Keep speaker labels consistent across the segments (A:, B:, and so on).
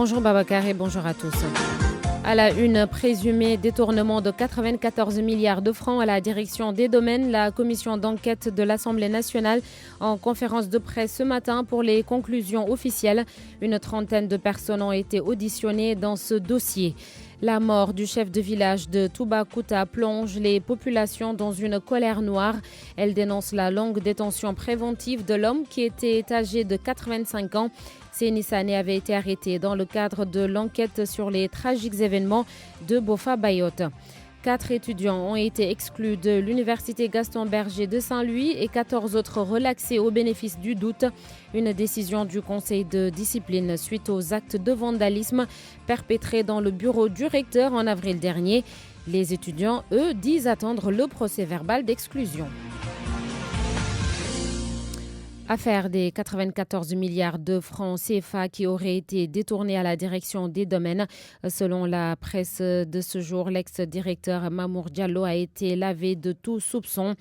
A: Bonjour Babacar et bonjour à tous. À la une, présumé détournement de 94 milliards de francs à la direction des domaines, la commission d'enquête de l'Assemblée nationale en conférence de presse ce matin pour les conclusions officielles. Une trentaine de personnes ont été auditionnées dans ce dossier. La mort du chef de village de Toubacouta plonge les populations dans une colère noire. Elle dénonce la longue détention préventive de l'homme qui était âgé de 85 ans. Seni Sané avait été arrêté dans le cadre de l'enquête sur les tragiques événements de Bofa Bayotte. 4 étudiants ont été exclus de l'université Gaston Berger de Saint-Louis et 14 autres relaxés au bénéfice du doute. Une décision du conseil de discipline suite aux actes de vandalisme perpétrés dans le bureau du recteur en avril dernier. Les étudiants, eux, disent attendre le procès verbal d'exclusion. Affaire des 94 milliards de francs CFA qui auraient été détournés à la direction des domaines. Selon la presse de ce jour, l'ex-directeur Mamour Diallo a été lavé de tout soupçon.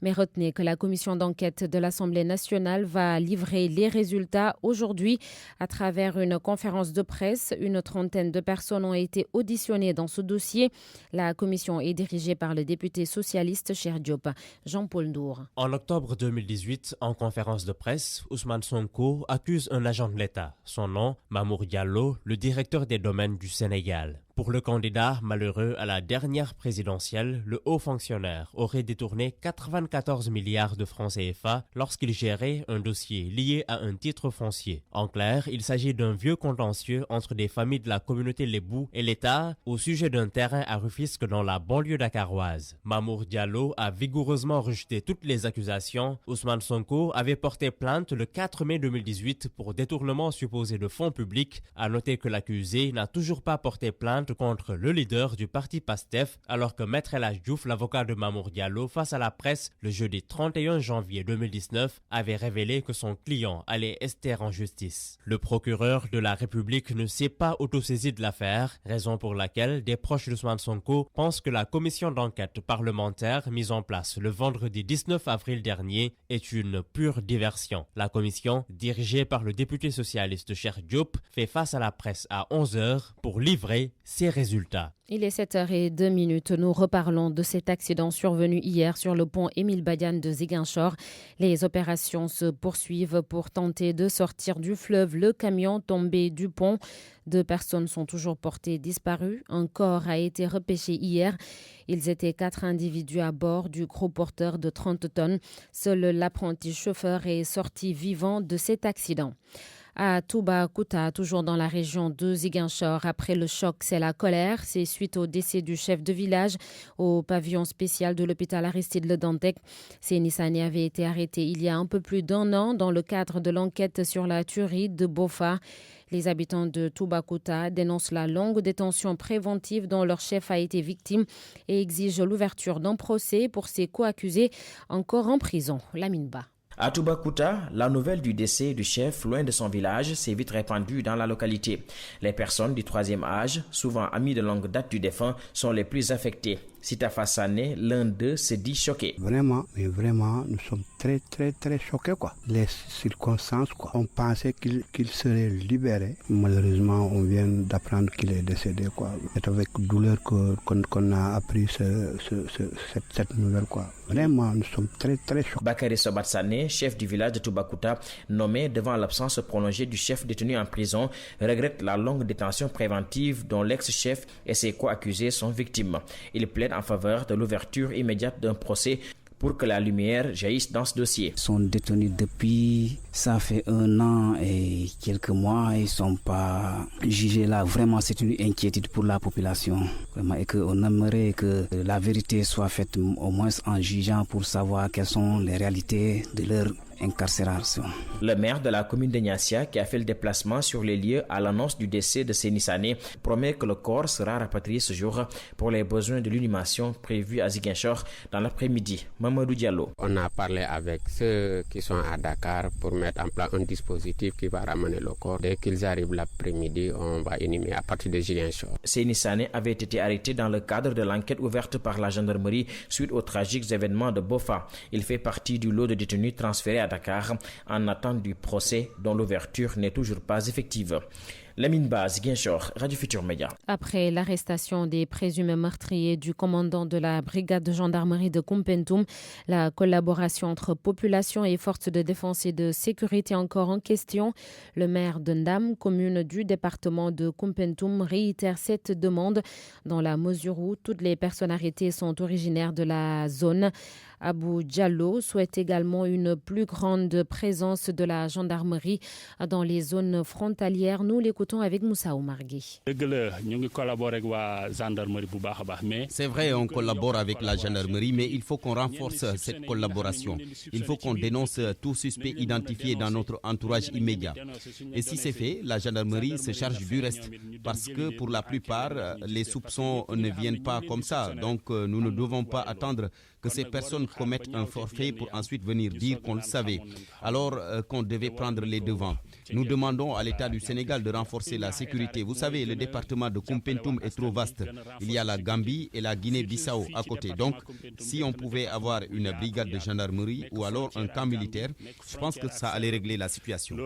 A: Mais retenez que la commission d'enquête de l'Assemblée nationale va livrer les résultats aujourd'hui à travers une conférence de presse. Une trentaine de personnes ont été auditionnées dans ce dossier. La commission est dirigée par le député socialiste Cheikh Diop. Jean-Paul Ndour.
B: En octobre 2018, en conférence de presse, Ousmane Sonko accuse un agent de l'État. Son nom, Mamour Diallo, le directeur des domaines du Sénégal. Pour le candidat malheureux à la dernière présidentielle, le haut fonctionnaire aurait détourné 94 milliards de francs CFA lorsqu'il gérait un dossier lié à un titre foncier. En clair, il s'agit d'un vieux contentieux entre des familles de la communauté Lébou et l'État au sujet d'un terrain à Rufisque dans la banlieue dakaroise. Mamour Diallo a vigoureusement rejeté toutes les accusations. Ousmane Sonko avait porté plainte le 4 mai 2018 pour détournement supposé de fonds publics. À noter que l'accusé n'a toujours pas porté plainte contre le leader du parti PASTEF, alors que Maître El Hadji Diouf, l'avocat de Mamour Diallo, face à la presse le jeudi 31 janvier 2019, avait révélé que son client allait ester en justice. Le procureur de la République ne s'est pas autosaisi de l'affaire, raison pour laquelle des proches d'Ousmane Sonko pensent que la commission d'enquête parlementaire mise en place le vendredi 19 avril dernier est une pure diversion. La commission, dirigée par le député socialiste Cheikh Diop, fait face à la presse à 11h pour livrer ses résultats.
A: Il est 7h02. Nous reparlons de cet accident survenu hier sur le pont Émile Badiane de Ziguinchor. Les opérations se poursuivent pour tenter de sortir du fleuve le camion tombé du pont. 2 personnes sont toujours portées disparues. Un corps a été repêché hier. Ils étaient 4 individus à bord du gros porteur de 30 tonnes. Seul l'apprenti chauffeur est sorti vivant de cet accident. À Toubacouta, toujours dans la région de Ziguinchor, après le choc, c'est la colère. C'est suite au décès du chef de village au pavillon spécial de l'hôpital Aristide Le Dantec. Seni Sané avait été arrêté il y a un peu plus d'1 an dans le cadre de l'enquête sur la tuerie de Bofa. Les habitants de Toubacouta dénoncent la longue détention préventive dont leur chef a été victime et exigent l'ouverture d'un procès pour ses co-accusés encore en prison. Lamine Ba.
C: À Toubacouta, la nouvelle du décès du chef loin de son village s'est vite répandue dans la localité. Les personnes du 3e âge, souvent amies de longue date du défunt, sont les plus affectées. Sitafa Sané, l'un d'eux, se dit choqué.
D: Vraiment, nous sommes très choqués, quoi. Les circonstances, quoi. On pensait qu'il serait libéré. Malheureusement, on vient d'apprendre qu'il est décédé, quoi. C'est avec douleur qu'on a appris cette nouvelle, quoi. Vraiment, nous sommes très choqués.
C: Bakary Sobat Sané, chef du village de Toubacouta, nommé devant l'absence prolongée du chef détenu en prison, regrette la longue détention préventive dont l'ex-chef et ses co-accusés sont victimes. Il plaide en faveur de l'ouverture immédiate d'un procès pour que la lumière jaillisse dans ce dossier.
E: Ils sont détenus depuis, ça fait 1 an et quelques mois, ils ne sont pas jugés là. Vraiment, c'est une inquiétude pour la population. Vraiment, et qu'on aimerait que la vérité soit faite au moins en jugeant pour savoir quelles sont les réalités de leur incarcération.
C: Le maire de la commune de Niassia, qui a fait le déplacement sur les lieux à l'annonce du décès de Seni Sané, promet que le corps sera rapatrié ce jour pour les besoins de l'inhumation prévue à Ziguinchor dans l'après-midi. Mamadou Diallo.
F: On a parlé avec ceux qui sont à Dakar pour mettre en place un dispositif qui va ramener le corps. Dès qu'ils arrivent l'après-midi, on va inhumer à partir de Ziguinchor.
C: Seni Sané avait été arrêté dans le cadre de l'enquête ouverte par la gendarmerie suite aux tragiques événements de Bofa. Il fait partie du lot de détenus transférés à Dakar en attente du procès dont l'ouverture n'est toujours pas effective. Lamine Baz, Guinchor, Radio Futur Média.
A: Après l'arrestation des présumés meurtriers du commandant de la brigade de gendarmerie de Koumpentoum, la collaboration entre population et forces de défense et de sécurité encore en question. Le maire de Ndam, commune du département de Koumpentoum, réitère cette demande dans la mesure où toutes les personnes arrêtées sont originaires de la zone. Abou Diallo souhaite également une plus grande présence de la gendarmerie dans les zones frontalières. Nous l'écoutons avec Moussa Oumargui.
G: C'est vrai, on collabore avec la gendarmerie, mais il faut qu'on renforce cette collaboration. Il faut qu'on dénonce tout suspect identifié dans notre entourage immédiat. Et si c'est fait, la gendarmerie se charge du reste. Parce que pour la plupart, les soupçons ne viennent pas comme ça. Donc nous ne devons pas attendre que ces personnes commettent un forfait pour ensuite venir dire qu'on le savait, alors qu'on devait prendre les devants. Nous demandons à l'État du Sénégal de renforcer la sécurité. Vous savez, le département de Koumpentoum est trop vaste. Il y a la Gambie et la Guinée-Bissau à côté. Donc, si on pouvait avoir une brigade de gendarmerie ou alors un camp militaire, je pense que ça allait régler la situation.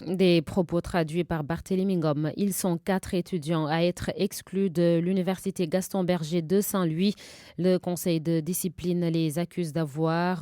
A: Des propos traduits par Barthélémy Ngom. Ils sont 4 étudiants à être exclus de l'université Gaston Berger de Saint-Louis. Le conseil de discipline les accuse d'avoir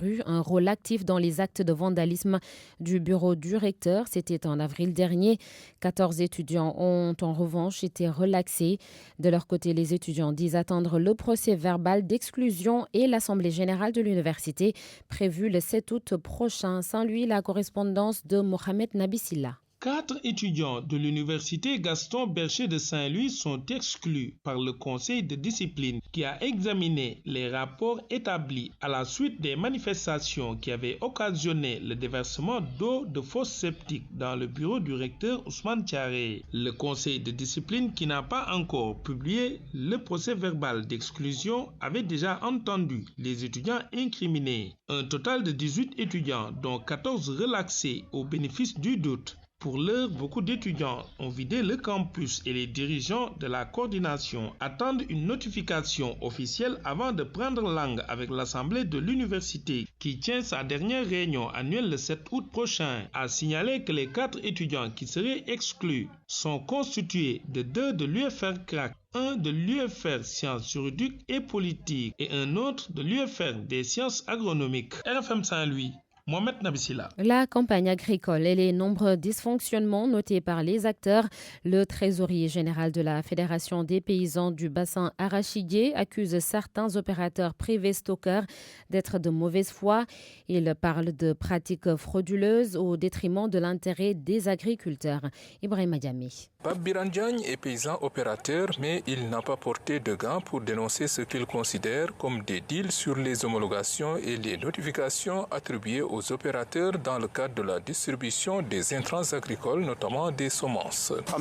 A: eu un rôle actif dans les actes de vandalisme du bureau du recteur. C'était en avril dernier. 14 étudiants ont en revanche été relaxés. De leur côté, les étudiants disent attendre le procès verbal d'exclusion et l'assemblée générale de l'université prévue le 7 août prochain. Saint-Louis, la correspondance de Mohamed Nabissilla.
H: 4 étudiants de l'université Gaston Berger de Saint-Louis sont exclus par le conseil de discipline qui a examiné les rapports établis à la suite des manifestations qui avaient occasionné le déversement d'eau de fosse septique dans le bureau du recteur Ousmane Thiaré. Le conseil de discipline qui n'a pas encore publié le procès verbal d'exclusion avait déjà entendu les étudiants incriminés. Un total de 18 étudiants dont 14 relaxés au bénéfice du doute. Pour l'heure, beaucoup d'étudiants ont vidé le campus et les dirigeants de la coordination attendent une notification officielle avant de prendre langue avec l'assemblée de l'université qui tient sa dernière réunion annuelle le 7 août prochain. A signalé que les 4 étudiants qui seraient exclus sont constitués de 2 de l'UFR CRAC, un de l'UFR Sciences juridiques et politiques et un autre de l'UFR des sciences agronomiques. RFM Saint-Louis. Mohamed Nabissila.
A: La campagne agricole et les nombreux dysfonctionnements notés par les acteurs. Le trésorier général de la Fédération des paysans du bassin arachidier accuse certains opérateurs privés stockeurs d'être de mauvaise foi. Il parle de pratiques frauduleuses au détriment de l'intérêt des agriculteurs. Ibrahim Diamé.
I: Pape Birandiagne est paysan opérateur, mais il n'a pas porté de gants pour dénoncer ce qu'il considère comme des deals sur les homologations et les notifications attribuées aux opérateurs dans le cadre de la distribution des intrants agricoles, notamment des semences. On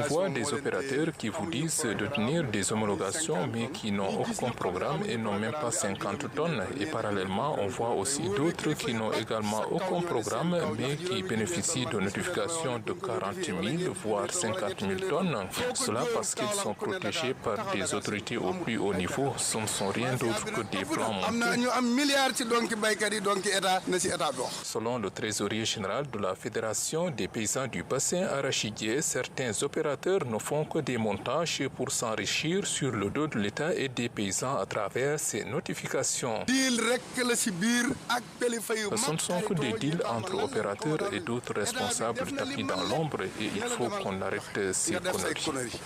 I: voit des opérateurs qui vous disent de tenir des homologations, mais qui n'ont aucun programme et n'ont même pas 50 tonnes. Et parallèlement, on voit aussi d'autres qui n'ont également aucun programme, mais qui bénéficient de notifications de 40 000, voire 50 000 tonnes. Cela parce qu'ils sont protégés par des autorités au plus haut niveau. Ce ne sont rien d'autre que des plans montés. Selon le trésorier général de la Fédération des paysans du bassin arachidier, certains opérateurs ne font que des montages pour s'enrichir sur le dos de l'État et des paysans à travers ces notifications. Ce ne sont que des deals entre opérateurs et d'autres responsables tapis dans l'ombre et il faut qu'on arrête ces conneries.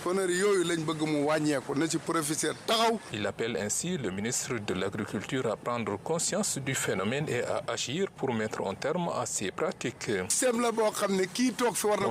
I: Il appelle ainsi le ministre de l'Agriculture à prendre conscience du phénomène et à agir pour mettre un terme à ces pratiques. On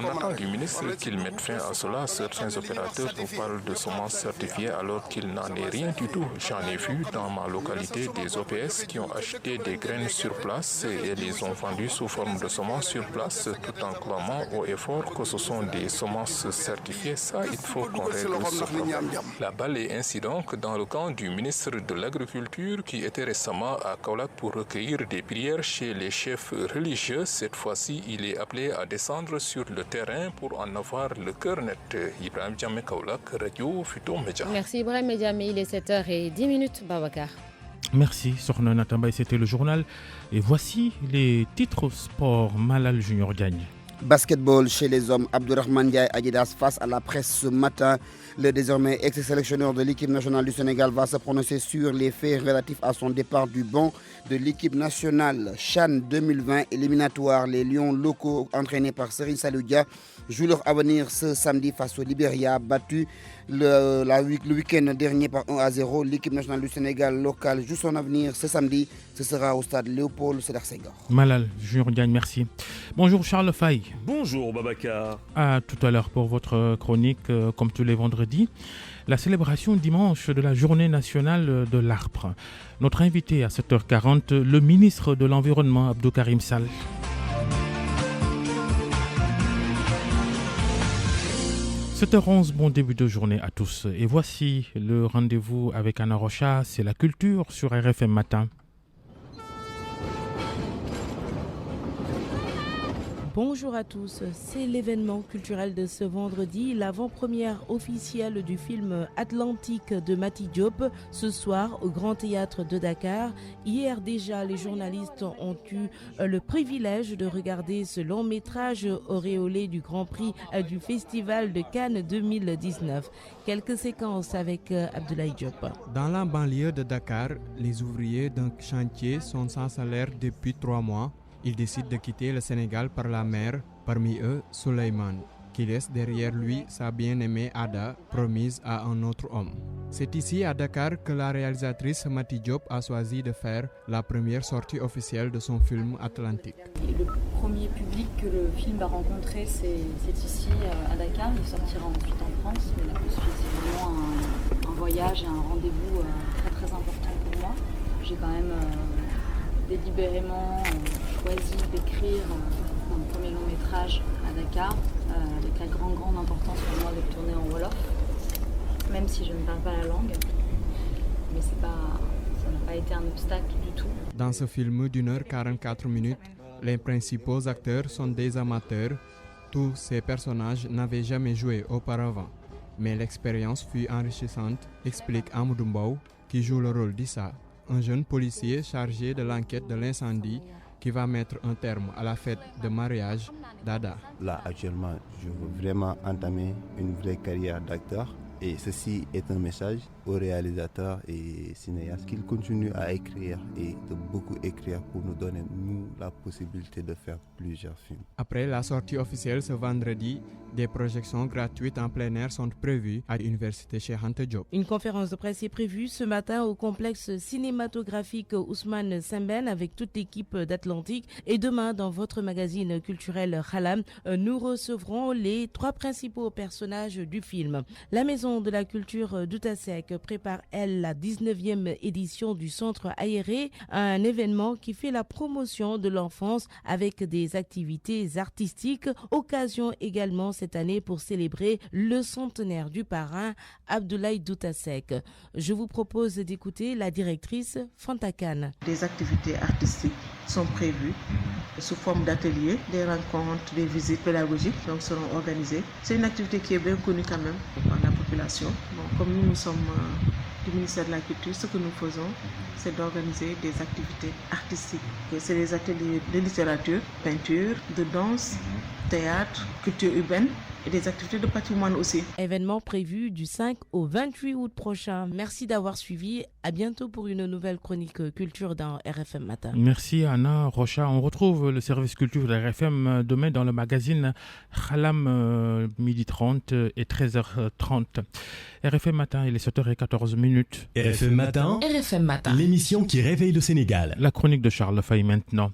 I: attend du ministre qu'il mette fin à cela. Certains opérateurs nous parlent de semences certifiées alors qu'il n'en est rien du tout. J'en ai vu dans ma localité des OPS qui ont acheté des graines sur place et les ont vendues sous forme de semences sur place tout en clamant au effort que ce sont des semences certifiées. Ça, il faut qu'on règle ce problème. La balle est ainsi donc dans le camp du ministre de l'Agriculture qui était récemment à Kaolack pour recueillir des prières chez les chefs religieux. Cette fois-ci, il est appelé à descendre sur le terrain pour en avoir le cœur net. Ibrahim Diamé, Kaolack, Radio Futur Média.
A: Merci Ibrahim Diamé, il est 7h10, Babacar.
J: Merci Sorna Natambay, c'était le journal. Et voici les titres sport. Malal Junior Diagne.
K: Basketball chez les hommes, Abdourahmane Ndiaye Adidas face à la presse ce matin. Le désormais ex-sélectionneur de l'équipe nationale du Sénégal va se prononcer sur les faits relatifs à son départ du banc de l'équipe nationale. CHAN 2020 éliminatoire, les Lions locaux entraînés par Serigne Salou Dia jouent leur avenir ce samedi face au Libéria, battu le week-end dernier par 1-0. L'équipe nationale du Sénégal locale joue son avenir ce samedi. Ce sera au stade Léopold Sédar Senghor.
J: Malal Junior Diagne, merci. Bonjour Charles Faye.
L: Bonjour Babacar.
J: À tout à l'heure pour votre chronique, comme tous les vendredis. La célébration dimanche de la journée nationale de l'arbre. Notre invité à 7h40, le ministre de l'Environnement, Abdou Karim Sall. – 7h11, bon début de journée à tous. Et voici le rendez-vous avec Anna Rocha, c'est la culture sur RFM Matin.
M: Bonjour à tous, c'est l'événement culturel de ce vendredi, l'avant-première officielle du film Atlantique de Mati Diop, ce soir au Grand Théâtre de Dakar. Hier déjà, les journalistes ont eu le privilège de regarder ce long métrage auréolé du Grand Prix du Festival de Cannes 2019. Quelques séquences avec Abdoulaye Diop.
N: Dans la banlieue de Dakar, les ouvriers d'un chantier sont sans salaire depuis 3 mois. Ils décident de quitter le Sénégal par la mer, parmi eux Souleymane, qui laisse derrière lui sa bien-aimée Ada, promise à un autre homme. C'est ici à Dakar que la réalisatrice Mati Diop a choisi de faire la première sortie officielle de son film Atlantique.
O: Le premier public que le film va rencontrer, c'est ici à Dakar. Il sortira ensuite en France, mais la poursuite, c'est vraiment un voyage et un rendez-vous très très important pour moi. J'ai quand même délibérément choisi d'écrire mon premier long métrage à Dakar, avec la grande importance pour moi de le tourner en Wolof, même si je ne parle pas la langue, mais ça n'a pas été un obstacle du tout.
N: Dans ce film d'1h44, les principaux acteurs sont des amateurs. Tous ces personnages n'avaient jamais joué auparavant, mais l'expérience fut enrichissante, explique Amadou Mbow, qui joue le rôle d'Issa, un jeune policier chargé de l'enquête de l'incendie qui va mettre un terme à la fête de mariage d'Ada.
P: Là, actuellement, je veux vraiment entamer une vraie carrière d'acteur. Et ceci est un message aux réalisateurs et cinéastes qu'ils continuent à écrire et de beaucoup écrire pour nous donner, nous, la possibilité de faire plusieurs films.
N: Après la sortie officielle ce vendredi, des projections gratuites en plein air sont prévues à l'université Cheikh Anta Diop.
M: Une conférence de presse est prévue ce matin au complexe cinématographique Ousmane Sembène avec toute l'équipe d'Atlantique. Et demain, dans votre magazine culturel Khalam, nous recevrons les 3 principaux personnages du film. La Maison de la Culture d'Outasek prépare, elle, la 19e édition du Centre Aéré, un événement qui fait la promotion de l'enfance avec des activités artistiques. Occasion également cette année pour célébrer le centenaire du parrain Abdoulaye Doutasek. Je vous propose d'écouter la directrice Fanta Kane.
Q: Des activités artistiques sont prévues sous forme d'ateliers, des rencontres, des visites pédagogiques donc seront organisées. C'est une activité qui est bien connue quand même par la population. Bon, comme nous sommes du ministère de la Culture, ce que nous faisons, c'est d'organiser des activités artistiques. C'est des ateliers de littérature, peinture, de danse, théâtre, culture urbaine et des activités de patrimoine aussi.
M: Événement prévu du 5 au 28 août prochain. Merci d'avoir suivi. À bientôt pour une nouvelle chronique culture dans RFM Matin.
J: Merci Anna Rocha. On retrouve le service culture de RFM demain dans le magazine Khalam 12h30 et 13h30. RFM Matin, il est 7h14.
R: RFM Matin.
M: RFM Matin.
R: L'émission qui réveille le Sénégal.
J: La chronique de Charles Faye maintenant.